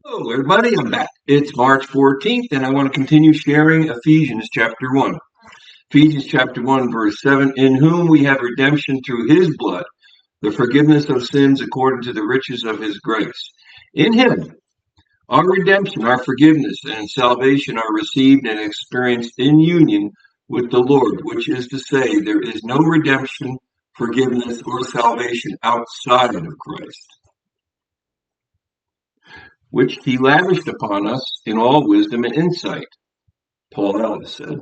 Hello, everybody. I'm back. It's March 14th, and I want to continue sharing Ephesians chapter 1. Ephesians chapter 1, verse 7, in whom we have redemption through his blood, the forgiveness of sins according to the riches of his grace. In him, our redemption, our forgiveness, and salvation are received and experienced in union with the Lord, which is to say, there is no redemption, forgiveness, or salvation outside of Christ, which he lavished upon us in all wisdom and insight. Paul Ellis said.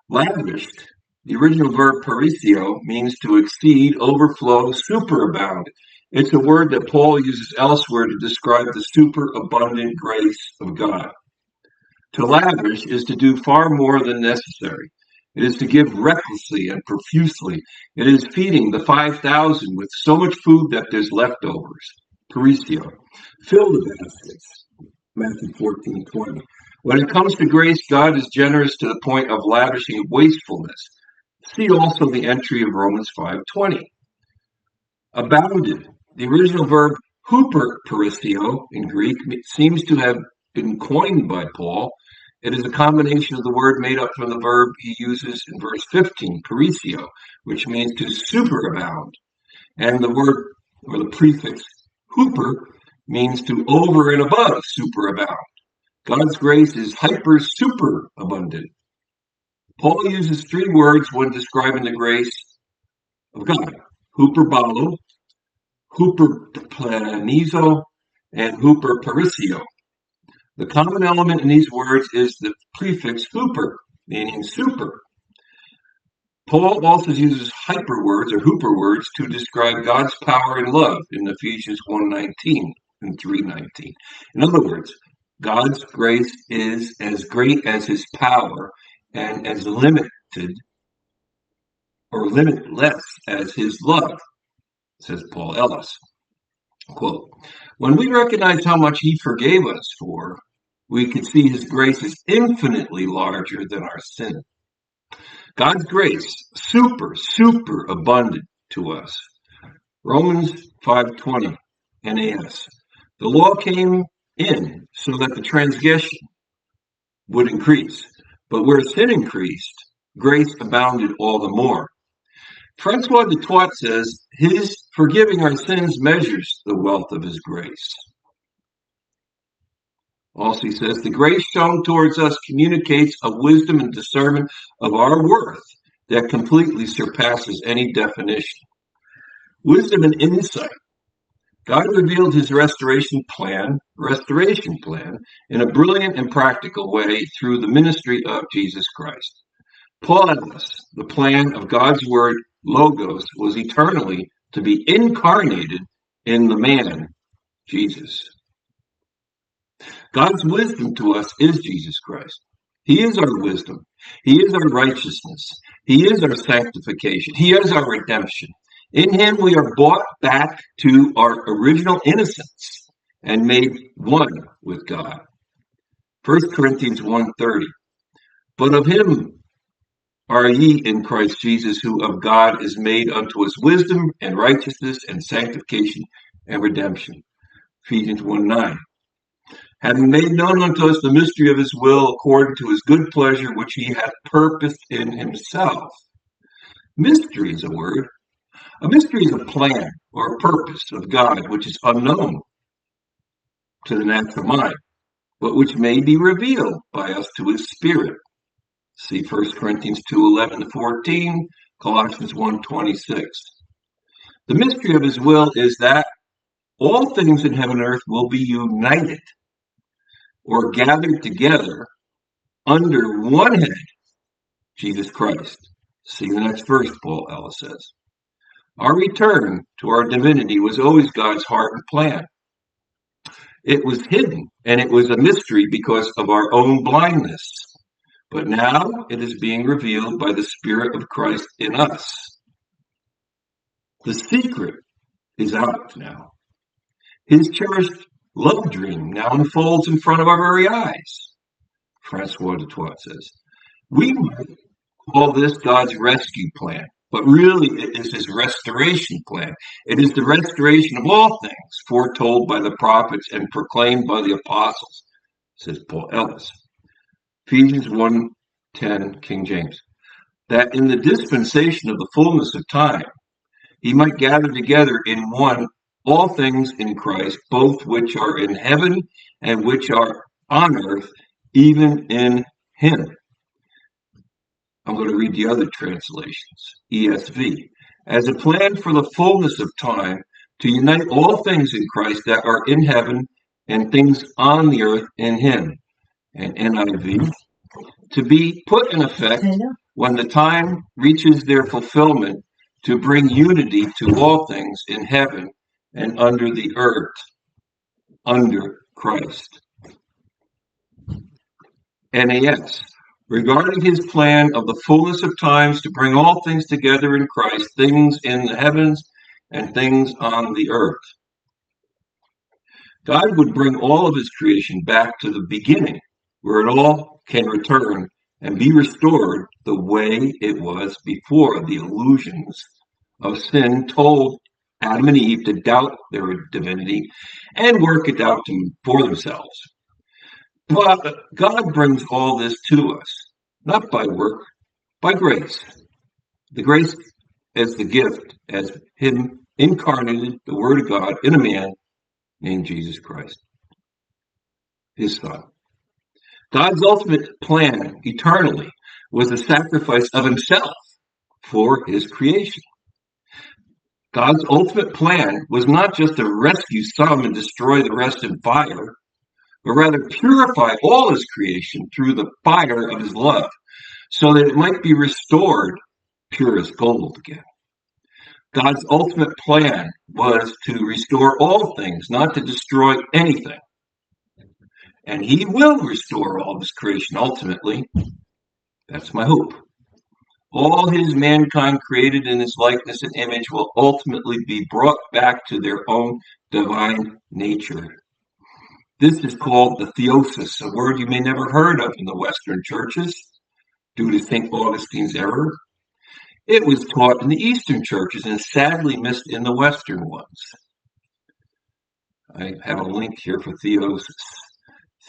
Lavished, the original verb perisio, means to exceed, overflow, superabound. It's a word that Paul uses elsewhere to describe the superabundant grace of God. To lavish is to do far more than necessary. It is to give recklessly and profusely. It is feeding the 5,000 with so much food that there's leftovers. Perisio. Fill the baskets. Matthew 14:20. When it comes to grace, God is generous to the point of lavishing wastefulness. See also the entry of Romans 5:20. Abounded. The original verb huperperisio in Greek seems to have been coined by Paul. It is a combination of the word made up from the verb he uses in verse 15, perisio, which means to superabound, and the word or the prefix huper means to over and above superabound. God's grace is hyper super abundant. Paul uses three words when describing the grace of God: huperbalo, huperplanizo, and huperperisio. The common element in these words is the prefix huper, meaning super. Paul also uses hyper words or hooper words to describe God's power and love in Ephesians 1:19 and 3:19. In other words, God's grace is as great as his power and as limited or limitless as his love, says Paul Ellis. Quote, when we recognize how much he forgave us for, we can see his grace is infinitely larger than our sin. God's grace, super abundant to us. Romans 5:20, NAS. The law came in so that the transgression would increase, but where sin increased, grace abounded all the more. Francois de Toit says, his forgiving our sins measures the wealth of his grace. Also, he says, the grace shown towards us communicates a wisdom and discernment of our worth that completely surpasses any definition. Wisdom and insight. God revealed his restoration plan, in a brilliant and practical way through the ministry of Jesus Christ. Paul Ellis, the plan of God's word, Logos, was eternally to be incarnated in the man, Jesus. God's wisdom to us is Jesus Christ. He is our wisdom. He is our righteousness. He is our sanctification. He is our redemption. In him we are brought back to our original innocence and made one with God. 1 Corinthians 1:30. But of him are ye in Christ Jesus, who of God is made unto us wisdom and righteousness and sanctification and redemption. Ephesians 1:9. Having made known unto us the mystery of his will according to his good pleasure, which he hath purposed in himself. Mystery is a word. A mystery is a plan or a purpose of God which is unknown to the natural mind, but which may be revealed by us to his Spirit. See 1 Corinthians 2:11-14, Colossians 1:26. The mystery of his will is that all things in heaven and earth will be united or gathered together under one head, Jesus Christ. See the next verse, Paul Ellis says. Our return to our divinity was always God's heart and plan. It was hidden, and it was a mystery because of our own blindness. But now it is being revealed by the Spirit of Christ in us. The secret is out now. His cherished love dream now unfolds in front of our very eyes, Francois de Toit says. We might call this God's rescue plan. But really, it is his restoration plan. It is the restoration of all things foretold by the prophets and proclaimed by the apostles, says Paul Ellis. Ephesians 1:10, King James. That in the dispensation of the fullness of time, he might gather together in one all things in Christ, both which are in heaven and which are on earth, even in him. I'm going to read the other translations. ESV. As a plan for the fullness of time, to unite all things in Christ that are in heaven and things on the earth in him. And NIV. To be put in effect when the time reaches their fulfillment, to bring unity to all things in heaven and under the earth, under Christ. NAS. Regarding his plan of the fullness of times to bring all things together in Christ, things in the heavens and things on the earth. God would bring all of his creation back to the beginning, where it all can return and be restored the way it was before the illusions of sin told Adam and Eve to doubt their divinity and work it out for themselves. But God brings all this to us, not by work, by grace. The grace as the gift, as him incarnated, the Word of God, in a man named Jesus Christ, his Son. God's ultimate plan, eternally, was the sacrifice of himself for his creation. God's ultimate plan was not just to rescue some and destroy the rest in fire, but rather purify all his creation through the fire of his love, so that it might be restored pure as gold again. God's ultimate plan was to restore all things, not to destroy anything. And he will restore all his creation ultimately. That's my hope. All his mankind created in his likeness and image will ultimately be brought back to their own divine nature. This is called the Theosis, a word you may never heard of in the Western churches due to St. Augustine's error. It was taught in the Eastern churches and sadly missed in the Western ones. I have a link here for Theosis.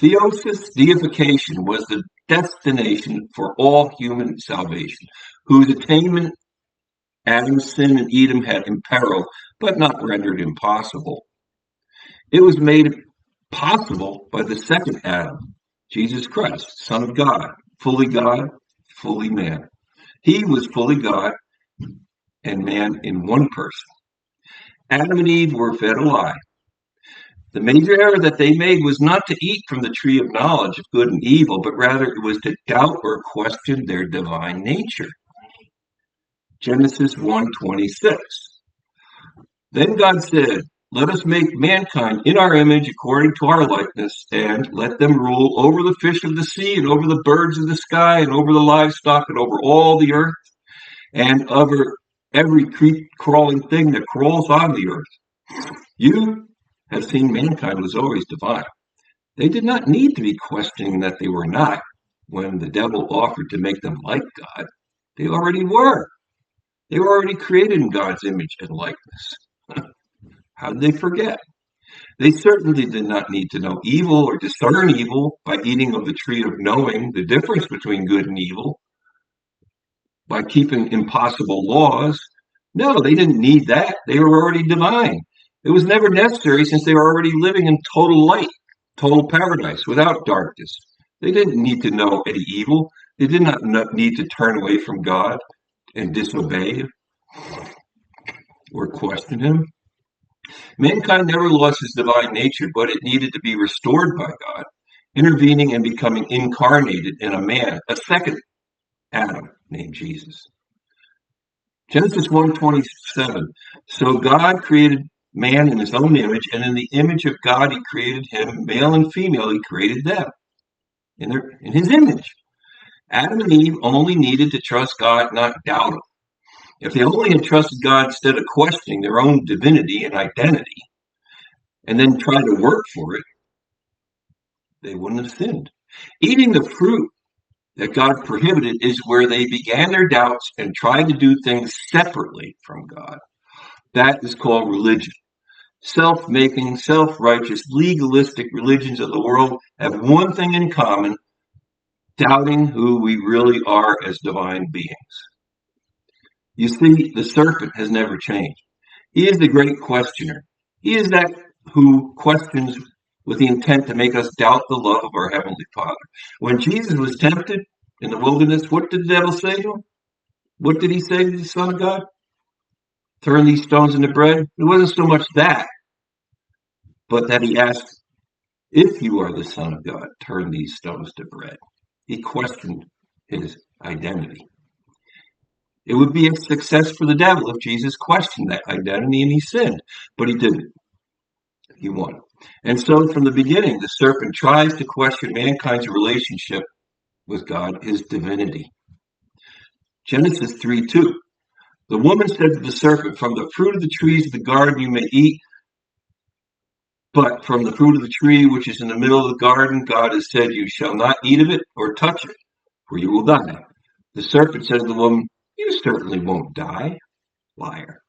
Theosis, deification, was the destination for all human salvation, whose attainment Adam's sin and Edom had imperiled, but not rendered impossible. It was made possible by the second Adam, Jesus Christ, Son of God, fully man. He was fully God and man in one person. Adam and Eve were fed a lie. The major error that they made was not to eat from the tree of knowledge of good and evil, but rather it was to doubt or question their divine nature. Genesis 1:26. Then God said, "Let us make mankind in our image according to our likeness, and let them rule over the fish of the sea, and over the birds of the sky, and over the livestock, and over all the earth, and over every crawling thing that crawls on the earth." You have seen mankind was always divine. They did not need to be questioning that they were not when the devil offered to make them like God. They already were. They were already created in God's image and likeness. How did they forget? They certainly did not need to know evil or discern evil by eating of the tree of knowing the difference between good and evil, by keeping impossible laws. No, they didn't need that. They were already divine. It was never necessary since they were already living in total light, total paradise, without darkness. They didn't need to know any evil. They did not need to turn away from God and disobey or question him. Mankind never lost his divine nature, but it needed to be restored by God, intervening and becoming incarnated in a man, a second Adam named Jesus. Genesis 1:27. So God created man in his own image, and in the image of God he created him, male and female he created them in his image. Adam and Eve only needed to trust God, not doubt him. If they only had trusted God instead of questioning their own divinity and identity, and then tried to work for it, they wouldn't have sinned. Eating the fruit that God prohibited is where they began their doubts and tried to do things separately from God. That is called religion. Self-making, self-righteous, legalistic religions of the world have one thing in common: doubting who we really are as divine beings. You see, the serpent has never changed. He is the great questioner. He is that who questions with the intent to make us doubt the love of our Heavenly Father. When Jesus was tempted in the wilderness, what did the devil say to him? What did he say to the Son of God? Turn these stones into bread? It wasn't so much that, but that he asked, if you are the Son of God, turn these stones to bread. He questioned his identity. It would be a success for the devil if Jesus questioned that identity and he sinned, but he didn't. He won. And so from the beginning, the serpent tries to question mankind's relationship with God, his divinity. Genesis 3:2. The woman said to the serpent, from the fruit of the trees of the garden you may eat, but from the fruit of the tree which is in the middle of the garden, God has said, you shall not eat of it or touch it, for you will die. The serpent said to the woman, you certainly won't die. Liar.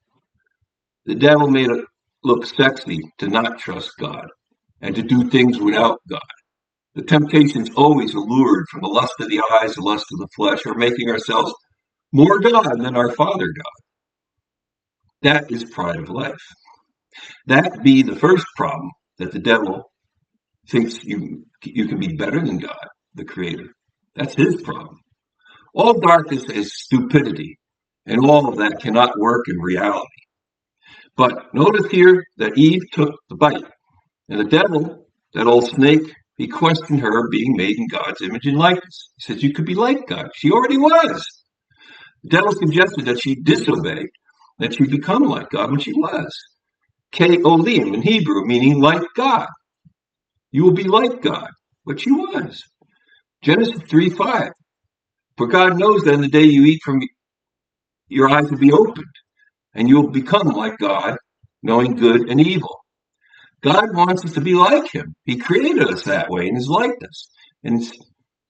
The devil made it look sexy to not trust God and to do things without God. The temptation is always allured from the lust of the eyes, the lust of the flesh, or making ourselves more God than our Father God. That is pride of life. That be the first problem, that the devil thinks you can be better than God, the Creator. That's his problem. All darkness is stupidity, and all of that cannot work in reality. But notice here that Eve took the bite, and the devil, that old snake, he questioned her being made in God's image and likeness. He says, you could be like God. She already was. The devil suggested that she disobey, that she become like God when she was. K-olim in Hebrew, meaning like God. You will be like God, but she was. Genesis 3:5. For God knows that in the day you eat from, your eyes will be opened, and you will become like God, knowing good and evil. God wants us to be like him. He created us that way in his likeness. And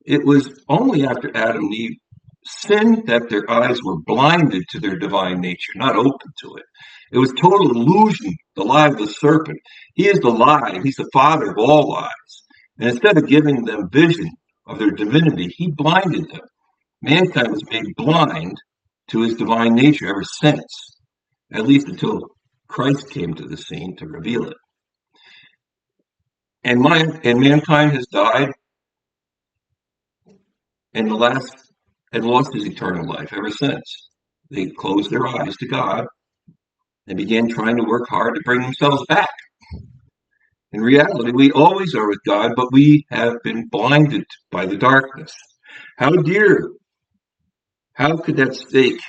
it was only after Adam and Eve sinned that their eyes were blinded to their divine nature, not open to it. It was total illusion, the lie of the serpent. He is the lie. He's the father of all lies. And instead of giving them vision of their divinity, he blinded them. Mankind was made blind to his divine nature ever since, at least until Christ came to the scene to reveal it. And mankind has died and lost his eternal life ever since. They closed their eyes to God and began trying to work hard to bring themselves back. In reality, we always are with God, but we have been blinded by the darkness. How could that snake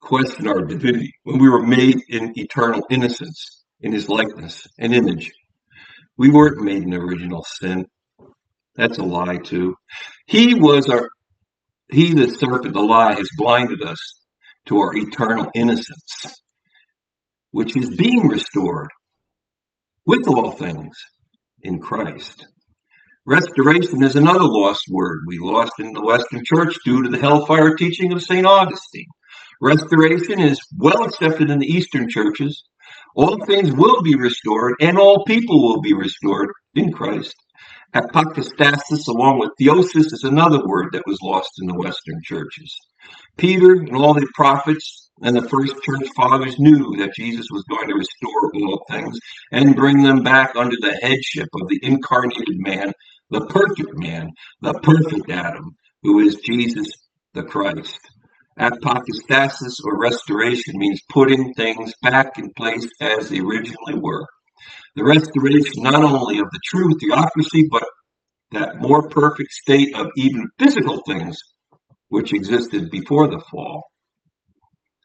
question our divinity when we were made in eternal innocence, in his likeness and image? We weren't made in original sin. That's a lie too. He, the serpent, the lie, has blinded us to our eternal innocence, which is being restored with all things in Christ. Restoration is another lost word we lost in the Western Church due to the hellfire teaching of St. Augustine. Restoration is well accepted in the Eastern churches. All things will be restored, and all people will be restored in Christ. Apostasis, along with theosis, is another word that was lost in the Western churches. Peter and all the prophets and the first church fathers knew that Jesus was going to restore all things and bring them back under the headship of the incarnated man, the perfect Adam, who is Jesus the Christ. Apostasis, or restoration, means putting things back in place as they originally were. The restoration not only of the true theocracy, but that more perfect state of even physical things which existed before the fall.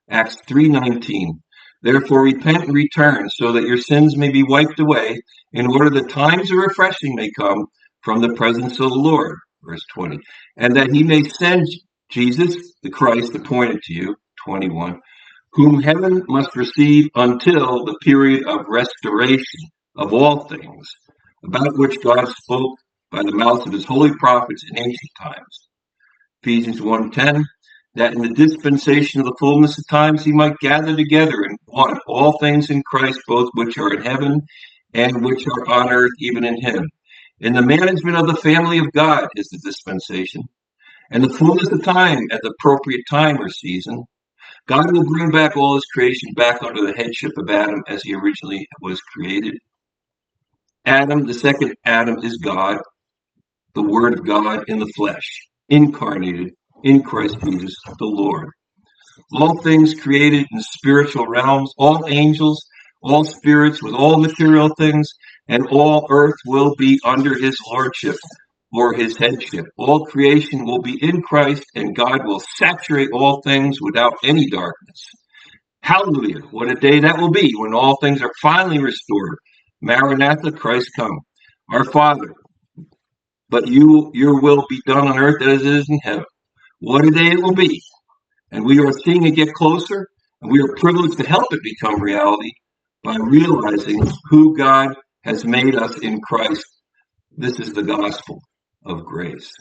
Acts 3:19. Therefore repent and return, so that your sins may be wiped away, in order that times of refreshing may come from the presence of the Lord. Verse 20. And that he may send Jesus, the Christ, appointed to you, 21, whom heaven must receive until the period of restoration of all things, about which God spoke by the mouth of his holy prophets in ancient times. Ephesians 1:10, that in the dispensation of the fullness of times he might gather together in one all things in Christ, both which are in heaven and which are on earth, even in him. In the management of the family of God is the dispensation, and the fullness of time at the appropriate time or season. God will bring back all his creation back under the headship of Adam as he originally was created. Adam, the second Adam, is God, the Word of God in the flesh, incarnated in Christ Jesus, the Lord. All things created in spiritual realms, all angels, all spirits with all material things, and all earth will be under his lordship or his headship. All creation will be in Christ, and God will saturate all things without any darkness. Hallelujah. What a day that will be when all things are finally restored. Maranatha, Christ come. Our Father, but your will be done on earth as it is in heaven. What a day it will be. And we are seeing it get closer, and we are privileged to help it become reality by realizing who God has made us in Christ. This is the gospel of grace.